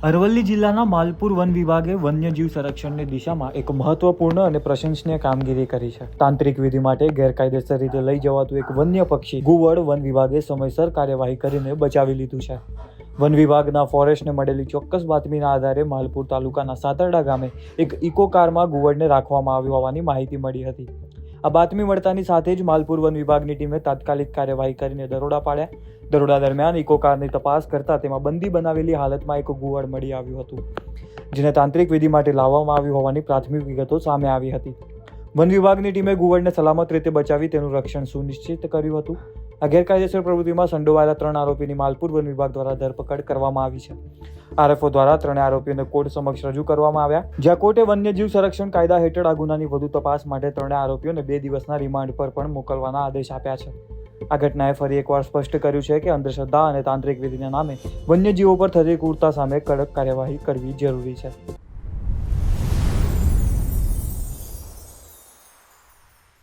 અરવલ્લી જિલ્લાના માલપુર વન વિભાગે વન્યજીવ સંરક્ષણની દિશામાં એક મહત્વપૂર્ણ અને પ્રશંસનીય કામગીરી કરી છે. તાંત્રિક વિધિ માટે ગેરકાયદેસર રીતે લઈ જવાતું એક વન્ય પક્ષી ગુવડ વન વિભાગે સમયસર કાર્યવાહી કરીને બચાવી લીધું છે. વન વિભાગના ફોરેસ્ટને મળેલી ચોક્કસ બાતમીના આધારે માલપુર તાલુકાના સાતરડા ગામે એક ઇકો કારમાં ગુવડને રાખવામાં આવ્યો હોવાની માહિતી મળી હતી. આ બાતમી મળતાની સાથે જ માલપુર વન વિભાગની ટીમે તાત્કાલિક કાર્યવાહી કરીને દરોડા પાડ્યા. દરોડા દરમિયાન ઇકો કારની તપાસ કરતા તેમાં બંદી બનાવેલી હાલતમાં એક ગુવડ મળી આવ્યું હતું, જેને તાંત્રિક વિધિ માટે લાવવામાં આવ્યું હોવાની પ્રાથમિક વિગતો સામે આવી હતી. વન વિભાગની ટીમે ગુવડને સલામત રીતે બચાવી તેનું રક્ષણ સુનિશ્ચિત કર્યું હતું. આ ગેરકાયદેસર પ્રવૃત્તિમાં સંડોવાયેલા 3 આરોપીની માલપુર વન વિભાગ દ્વારા ધરપકડ કરવામાં આવી છે. આરએફઓ દ્વારા 3 આરોપીઓને કોર્ટ સમક્ષ રજૂ કરવામાં આવ્યા, જ્યાં કોર્ટે વન્યજીવ સંરક્ષણ કાયદા હેઠળ આ ગુનાની વધુ તપાસ માટે 3 આરોપીઓને 2 દિવસના રિમાન્ડ પર પણ મોકલવાના આદેશ આપ્યા છે. આ ઘટનાએ ફરી એકવાર સ્પષ્ટ કર્યું છે કે અંધશ્રદ્ધા અને તાંત્રિક વિધિના નામે વન્યજીવો પર થતી ક્રૂરતા સામે કડક કાર્યવાહી કરવી જરૂરી છે.